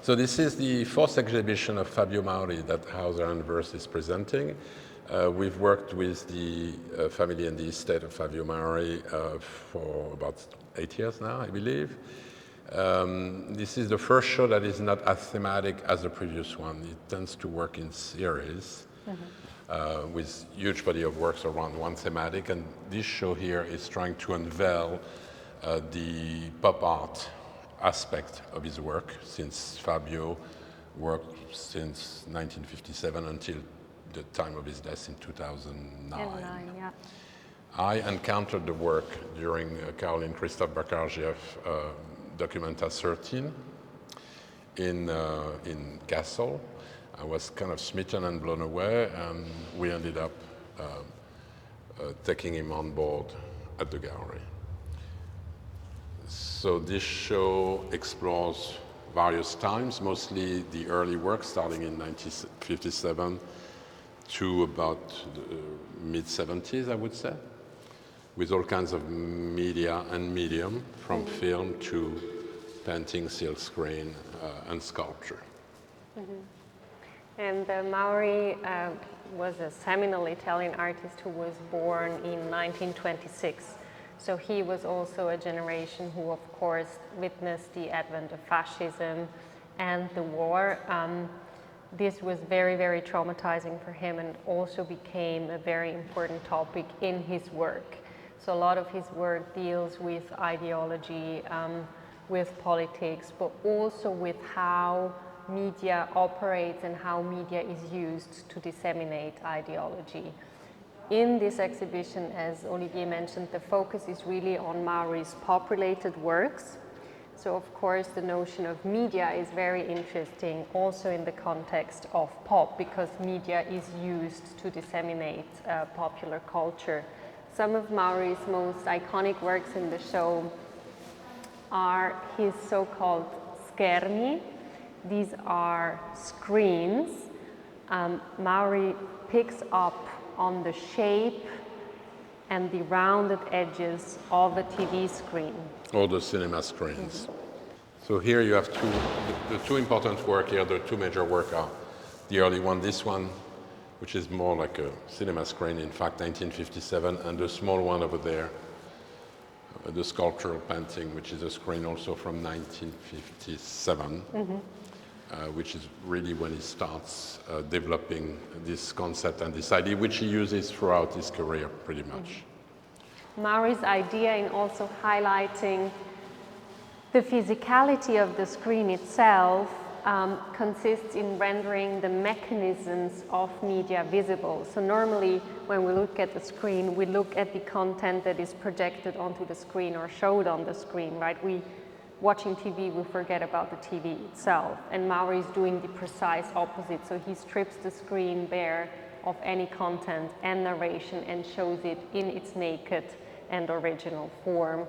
So this is the fourth exhibition of Fabio Mauri that Hauser Wirth is presenting. We've worked with the family and the estate of Fabio Mauri for about 8 years now, I believe. This is the first show that is not as thematic as the previous one. It tends to work in series with huge body of works around one thematic, and this show here is trying to unveil the pop art aspect of his work, since Fabio worked since 1957 until the time of his death in 2009. Yeah. I encountered the work during Caroline Christophe Bakarjiev Documenta 13 in Kassel. I was kind of smitten and blown away, and we ended up taking him on board at the gallery. So this show explores various times, mostly the early work starting in 1957 to about the mid-70s, I would say, with all kinds of media and medium, from film to painting, silkscreen, and sculpture. And Mauri was a seminal Italian artist who was born in 1926. So he was also a generation who, of course, witnessed the advent of fascism and the war. This was very, very traumatizing for him, and also became a very important topic in his work. So a lot of his work deals with ideology, with politics, but also with how media operates and how media is used to disseminate ideology. In this exhibition, as Olivier mentioned, the focus is really on Mauri's pop-related works. So of course the notion of media is very interesting also in the context of pop, because media is used to disseminate popular culture. Some of Mauri's most iconic works in the show are his so-called schermi. These are screens. Mauri picks up on the shape and the rounded edges of the TV screen. All the cinema screens. So here you have the two important work here, the two major work are the early one, this one, which is more like a cinema screen, in fact, 1957, and the small one over there, the sculptural painting, which is a screen also from 1957. Which is really when he starts developing this concept and this idea, which he uses throughout his career, pretty much. Mauri's idea in also highlighting the physicality of the screen itself consists in rendering the mechanisms of media visible. So normally, when we look at the screen, we look at the content that is projected onto the screen or showed on the screen, right? Watching TV, we forget about the TV itself. And Mauri is doing the precise opposite. So he strips the screen bare of any content and narration and shows it in its naked and original form.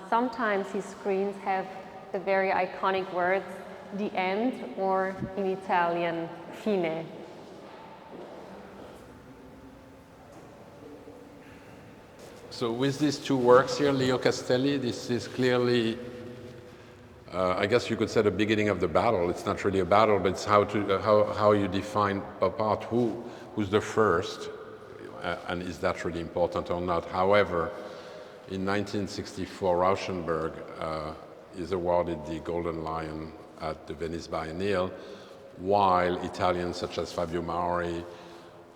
Sometimes his screens have the very iconic words, the end, or in Italian, fine. So with these two works here, Leo Castelli, this is clearly I guess you could say the beginning of the battle. It's not really a battle, but it's how you define pop art. Who's the first, and is that really important or not? However, in 1964, Rauschenberg is awarded the Golden Lion at the Venice Biennial, while Italians such as Fabio Mauri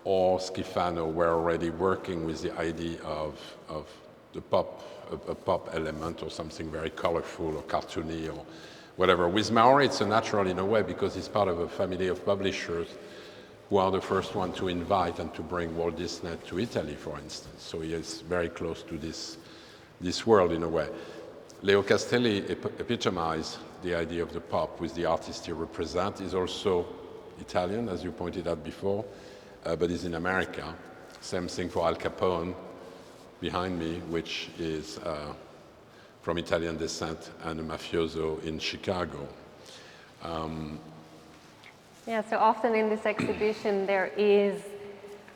or Schifano were already working with the idea of the a pop element or something very colorful or cartoony or whatever. With Mauri, it's a natural in a way, because he's part of a family of publishers who are the first one to invite and to bring Walt Disney to Italy, for instance. So he is very close to this world in a way. Leo Castelli epitomized the idea of the pop with the artist he represents. He's also Italian, as you pointed out before, but he's in America. Same thing for Al Capone, behind me, which is from Italian descent and a mafioso in Chicago. Yeah, so often in this exhibition there is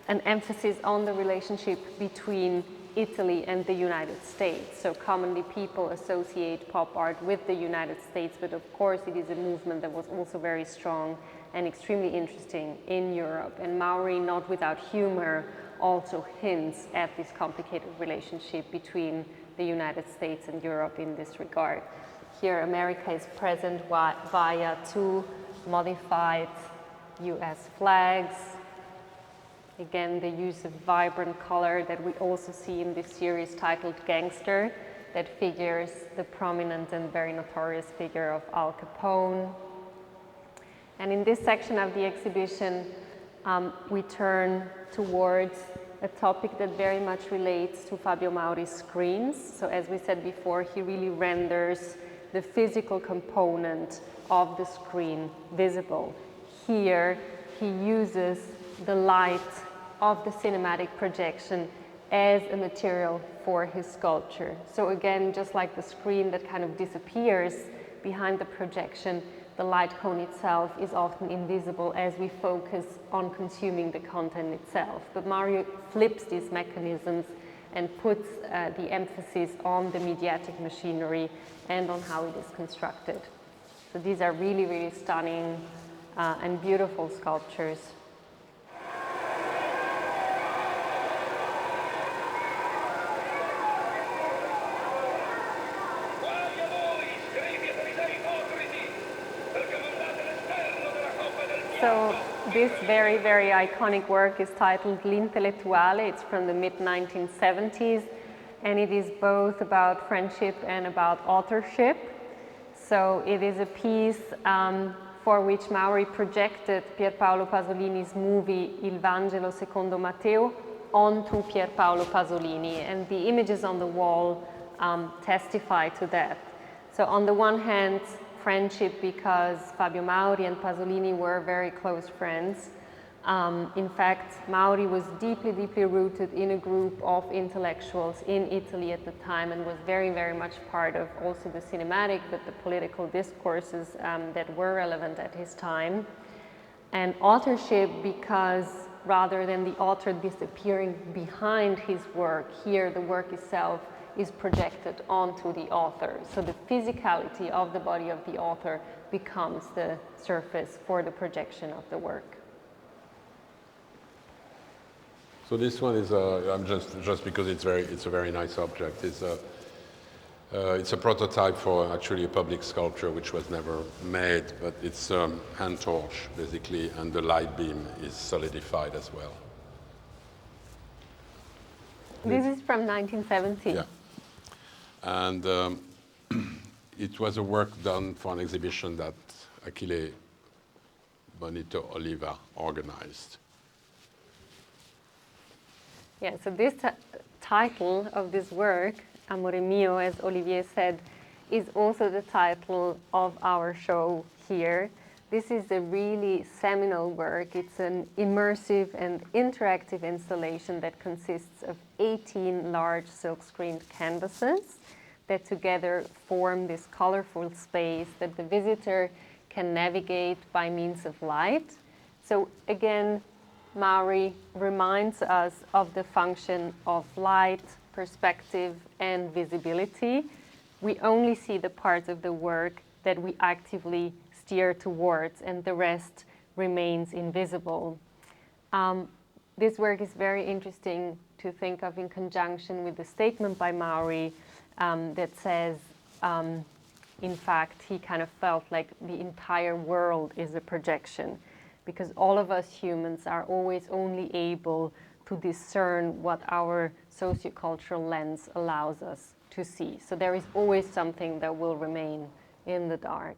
an emphasis on the relationship between Italy and the United States. So commonly people associate pop art with the United States, but of course it is a movement that was also very strong and extremely interesting in Europe. And Mauri, not without humor, also hints at this complicated relationship between the United States and Europe in this regard. Here, America is present via two modified US flags. Again, the use of vibrant color that we also see in this series titled Gangster, that figures the prominent and very notorious figure of Al Capone. And in this section of the exhibition, we turn towards a topic that very much relates to Fabio Mauri's screens. So as we said before, he really renders the physical component of the screen visible. Here, he uses the light of the cinematic projection as a material for his sculpture. So again, just like the screen that kind of disappears behind the projection, the light cone itself is often invisible as we focus on consuming the content itself. But Mauri flips these mechanisms and puts the emphasis on the mediatic machinery and on how it is constructed. So these are really, really stunning and beautiful sculptures. So this very, very iconic work is titled L'Intellettuale. It's from the mid-1970s, and it is both about friendship and about authorship. So it is a piece for which Mauri projected Pier Paolo Pasolini's movie Il Vangelo secondo Matteo onto Pier Paolo Pasolini, and the images on the wall testify to that. So on the one hand, friendship, because Fabio Mauri and Pasolini were very close friends. In fact, Mauri was deeply, deeply rooted in a group of intellectuals in Italy at the time and was very, very much part of also the cinematic, but the political discourses that were relevant at his time. And authorship, because rather than the author disappearing behind his work, here the work itself is projected onto the author. So the physicality of the body of the author becomes the surface for the projection of the work. So this one is I'm just because it's a very nice object. It's a prototype for actually a public sculpture which was never made, but it's hand torch basically, and the light beam is solidified as well. This is from 1970. Yeah. And it was a work done for an exhibition that Achille Bonito Oliva organized. Yeah, so this title of this work, Amore Mio, as Olivier said, is also the title of our show here. This is a really seminal work. It's an immersive and interactive installation that consists of 18 large silk-screened canvases that together form this colorful space that the visitor can navigate by means of light. So again, Mauri reminds us of the function of light, perspective, and visibility. We only see the parts of the work that we actively steer towards, and the rest remains invisible. This work is very interesting to think of in conjunction with the statement by Mauri that says, in fact, he kind of felt like the entire world is a projection, because all of us humans are always only able to discern what our sociocultural lens allows us to see. So there is always something that will remain in the dark.